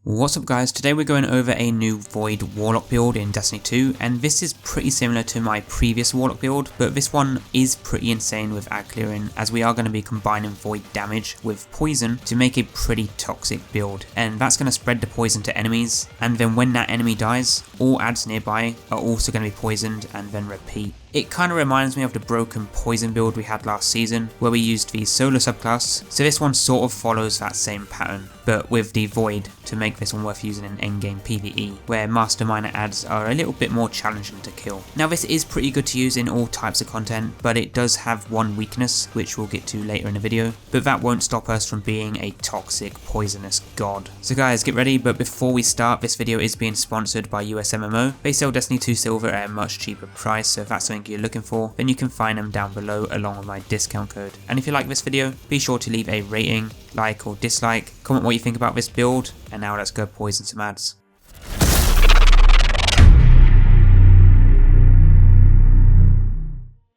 What's up guys, today we're going over a new Void Warlock build in Destiny 2, and this is pretty similar to my previous Warlock build, but this one is pretty insane with ad clearing, as we are going to be combining Void damage with poison to make a pretty toxic build, and that's going to spread the poison to enemies, and then when that enemy dies, all ads nearby are also going to be poisoned and then repeat. It kind of reminds me of the broken poison build we had last season, where we used the solo subclass, so this one sort of follows that same pattern, but with the Void to make this one worth using in endgame PvE, where Master Miner ads are a little bit more challenging to kill. Now this is pretty good to use in all types of content, but it does have one weakness, which we'll get to later in the video, but that won't stop us from being a toxic, poisonous god. So guys, get ready, but before we start, this video is being sponsored by USMMO. They sell Destiny 2 Silver at a much cheaper price, so if that's something you're looking for, then you can find them down below along with my discount code. And if you like this video, be sure to leave a rating, like or dislike, comment what you think about this build, and now let's go poison some ads.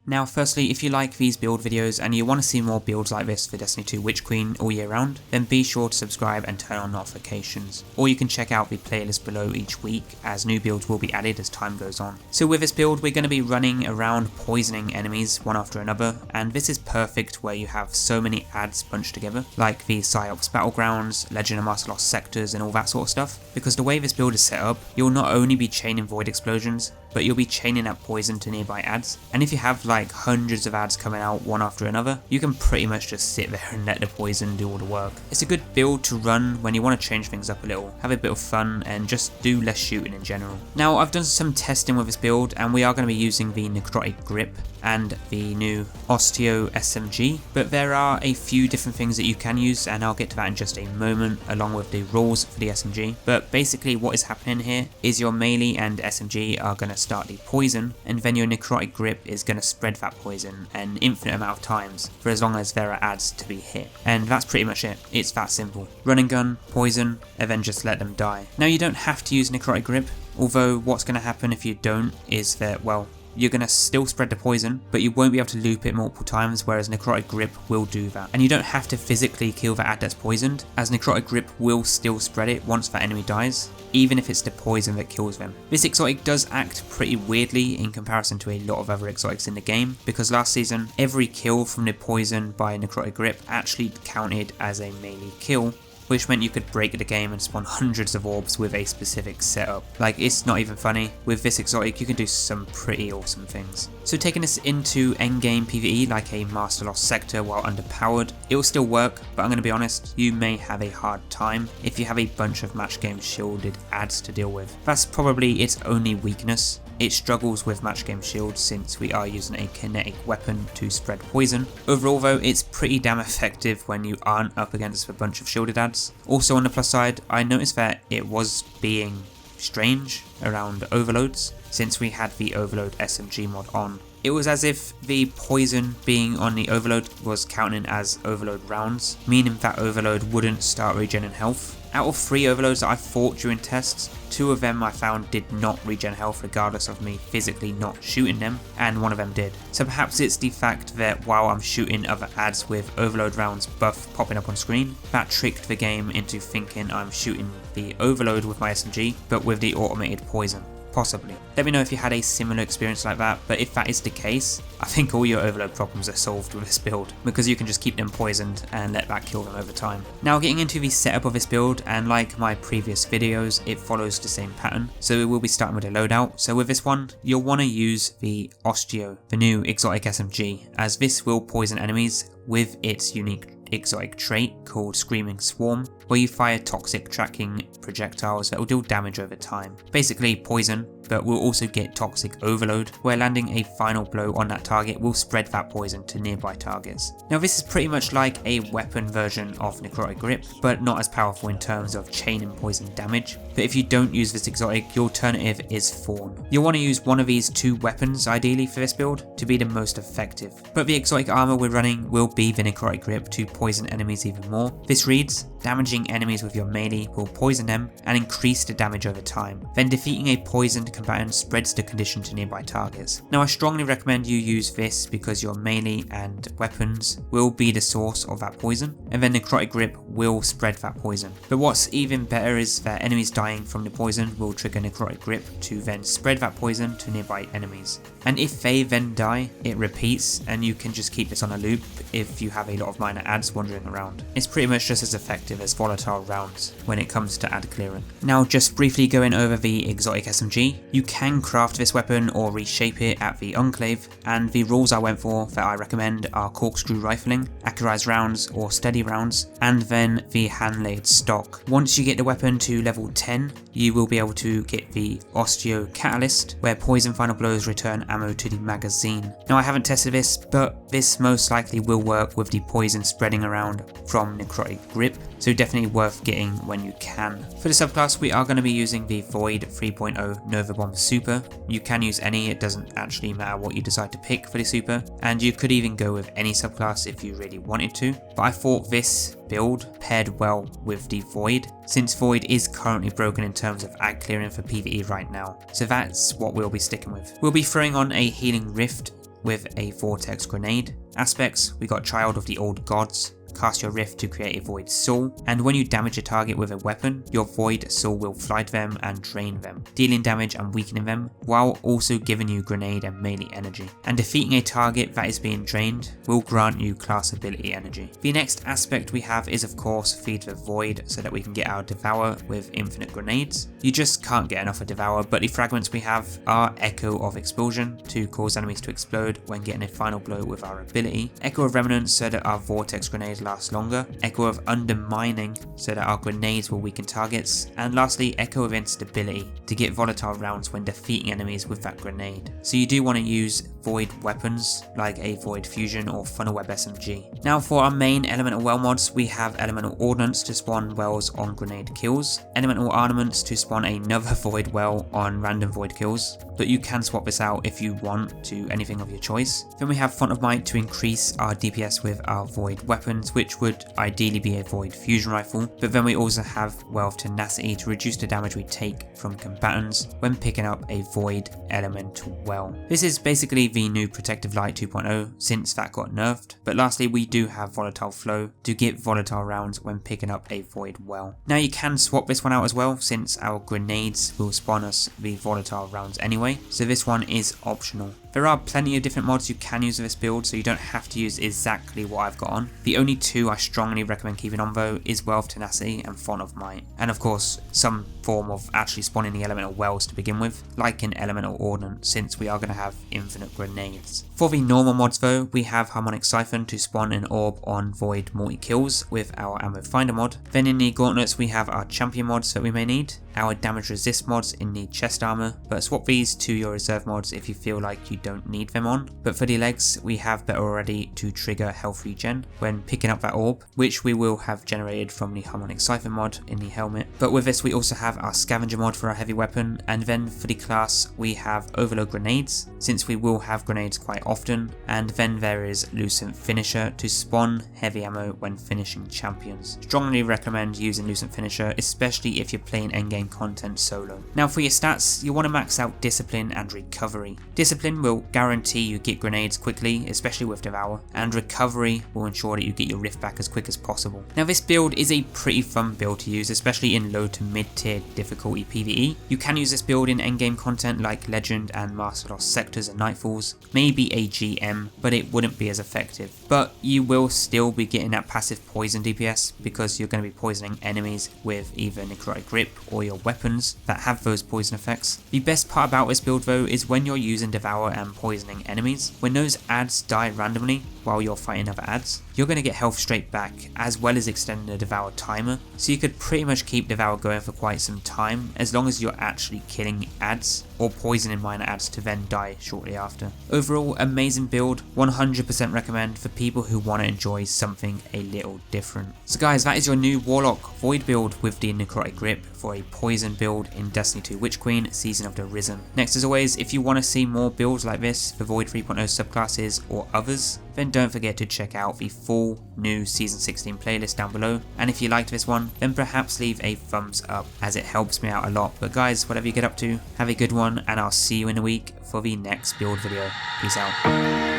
Now firstly, if you like these build videos and you want to see more builds like this for Destiny 2 Witch Queen all year round, then be sure to subscribe and turn on notifications. Or you can check out the playlist below each week, as new builds will be added as time goes on. So with this build, we're going to be running around poisoning enemies one after another, and this is perfect where you have so many ads bunched together, like the Psyops Battlegrounds, Legend of Master Lost sectors and all that sort of stuff, because the way this build is set up, you'll not only be chaining Void explosions, but you'll be chaining that poison to nearby ads, and if you have like hundreds of ads coming out one after another, you can pretty much just sit there and let the poison do all the work. It's a good build to run when you want to change things up a little, have a bit of fun and just do less shooting in general. Now I've done some testing with this build and we are going to be using the Necrotic Grip and the new Osteo SMG, but there are a few different things that you can use and I'll get to that in just a moment along with the rules for the SMG. But basically what is happening here is your melee and SMG are going to start the poison, and then your Necrotic Grip is going to spread that poison an infinite amount of times for as long as there are ads to be hit. And that's pretty much it. It's that simple. Run and gun, poison, and then just let them die. Now you don't have to use Necrotic Grip, although what's going to happen if you don't is that, well, you're going to still spread the poison, but you won't be able to loop it multiple times, whereas Necrotic Grip will do that. And you don't have to physically kill the ad that's poisoned, as Necrotic Grip will still spread it once that enemy dies, even if it's the poison that kills them. This exotic does act pretty weirdly in comparison to a lot of other exotics in the game, because last season, every kill from the poison by Necrotic Grip actually counted as a melee kill, which meant you could break the game and spawn hundreds of orbs with a specific setup. Like, it's not even funny. With this exotic, you can do some pretty awesome things. So taking this into endgame PvE like a Master Lost sector while underpowered, it will still work, but I'm going to be honest, you may have a hard time if you have a bunch of match game shielded ads to deal with. That's probably its only weakness. It struggles with match game shields since we are using a kinetic weapon to spread poison. Overall though, it's pretty damn effective when you aren't up against a bunch of shielded ads. Also on the plus side, I noticed that it was being strange around overloads since we had the overload SMG mod on. It was as if the poison being on the overload was counting as overload rounds, meaning that overload wouldn't start regenerating health. Out of 3 overloads that I fought during tests, 2 of them I found did not regen health regardless of me physically not shooting them, and 1 of them did. So perhaps it's the fact that while I'm shooting other ads with overload rounds buff popping up on screen, that tricked the game into thinking I'm shooting the overload with my SMG, but with the automated poison. Possibly. Let me know if you had a similar experience like that, but if that is the case, I think all your overload problems are solved with this build, because you can just keep them poisoned and let that kill them over time. Now getting into the setup of this build, and like my previous videos, it follows the same pattern, so we will be starting with a loadout. So with this one, you'll want to use the Osteo, the new Exotic SMG, as this will poison enemies with its unique exotic trait called Screaming Swarm, where you fire toxic tracking projectiles that will deal damage over time. Basically poison, but we'll also get toxic overload, where landing a final blow on that target will spread that poison to nearby targets. Now this is pretty much like a weapon version of Necrotic Grip, but not as powerful in terms of chain and poison damage. But if you don't use this exotic, your alternative is Thorn. You'll want to use one of these 2 weapons ideally for this build to be the most effective. But the exotic armor we're running will be the Necrotic Grip to poison enemies even more. This reads, damaging enemies with your melee will poison them and increase the damage over time. Then defeating a poisoned combatant spreads the condition to nearby targets. Now I strongly recommend you use this because your melee and weapons will be the source of that poison, and then Necrotic Grip will spread that poison. But what's even better is that enemies dying from the poison will trigger Necrotic Grip to then spread that poison to nearby enemies. And if they then die, it repeats, and you can just keep this on a loop if you have a lot of minor adds wandering around. It's pretty much just as effective as volatile rounds when it comes to ad clearing. Now just briefly going over the Exotic SMG, you can craft this weapon or reshape it at the Enclave, and the rules I went for that I recommend are corkscrew rifling, accurized rounds or steady rounds, and then the hand-laid stock. Once you get the weapon to level 10, you will be able to get the Osteo Catalyst, where poison final blows return ammo to the magazine. Now I haven't tested this, but this most likely will work with the poison spreading around from Necrotic Grip, so definitely worth getting when you can. For the subclass, we are going to be using the Void 3.0 Nova Bomb Super. You can use any, it doesn't actually matter what you decide to pick for the super, and you could even go with any subclass if you really wanted to, but I thought this build paired well with the Void, since Void is currently broken in terms of ad clearing for PvE right now, so that's what we'll be sticking with. We'll be throwing on a Healing Rift with a Vortex Grenade. Aspects, we got Child of the Old Gods, cast your Rift to create a Void Soul, and when you damage a target with a weapon, your Void Soul will fly to them and drain them, dealing damage and weakening them, while also giving you grenade and melee energy. And defeating a target that is being drained will grant you class ability energy. The next aspect we have is of course Feed the Void, so that we can get our Devour with infinite grenades. You just can't get enough of Devour, but the fragments we have are Echo of Explosion to cause enemies to explode when getting a final blow with our ability, Echo of Remnants so that our Vortex grenades last longer, Echo of Undermining so that our grenades will weaken targets, and lastly Echo of Instability to get volatile rounds when defeating enemies with that grenade. So you do want to use Void weapons like a Void Fusion or Funnel Web SMG. Now for our main Elemental Well mods, we have Elemental Ordnance to spawn wells on grenade kills, Elemental Armaments to spawn another Void well on random Void kills, but you can swap this out if you want to anything of your choice. Then we have Font of Might to increase our DPS with our Void weapons, which would ideally be a Void Fusion Rifle, but then we also have Well of Tenacity to reduce the damage we take from combatants when picking up a Void Elemental Well. This is basically the new Protective Light 2.0 since that got nerfed, but lastly we do have Volatile Flow to get volatile rounds when picking up a Void Well. Now you can swap this one out as well since our grenades will spawn us the volatile rounds anyway, so this one is optional. There are plenty of different mods you can use with this build, so you don't have to use exactly what I've got on. The only two I strongly recommend keeping on though is Well of Tenacity and Font of Might, and of course some form of actually spawning the elemental wells to begin with, like in Elemental Ordnance, since we are going to have infinite grenades. For the normal mods though, we have Harmonic Siphon to spawn an orb on Void multi-kills with our Ammo Finder mod. Then in the gauntlets we have our champion mods that we may need, our damage resist mods in the chest armor, but swap these to your reserve mods if you feel like you don't need them on. But for the legs, we have Better Already to trigger health regen when picking up that orb, which we will have generated from the Harmonic Siphon mod in the helmet. But with this we also have our Scavenger mod for our heavy weapon, and then for the class we have Overload Grenades, since we will have grenades quite often, and then there is Lucent Finisher to spawn heavy ammo when finishing champions. Strongly recommend using Lucent Finisher, especially if you're playing endgame content solo. Now for your stats, you want to max out Discipline and Recovery. Discipline will guarantee you get grenades quickly, especially with Devour, and Recovery will ensure that you get your Rift back as quick as possible. Now this build is a pretty fun build to use, especially in low to mid tier difficulty PvE. You can use this build in endgame content like Legend and Master Lost Sectors and Nightfalls, maybe a GM, but it wouldn't be as effective. But you will still be getting that passive poison DPS because you're going to be poisoning enemies with either Necrotic Grip or your weapons that have those poison effects. The best part about this build though is when you're using Devour and poisoning enemies, when those adds die randomly while you're fighting other adds, you're going to get health straight back, as well as extending the Devour timer, so you could pretty much keep Devour going for quite some time as long as you're actually killing adds or poisoning minor adds to then die shortly after. Overall, amazing build, 100% recommend for people who want to enjoy something a little different. So guys, that is your new Warlock Void build with the Necrotic Grip for a poison build in Destiny 2 Witch Queen Season of the Risen. Next, as always, if you want to see more builds like this for Void 3.0 subclasses or others, then don't forget to check out the full new Season 16 playlist down below, and if you liked this one, then perhaps leave a thumbs up as it helps me out a lot. But guys, whatever you get up to, have a good one, and I'll see you in a week for the next build video. Peace out.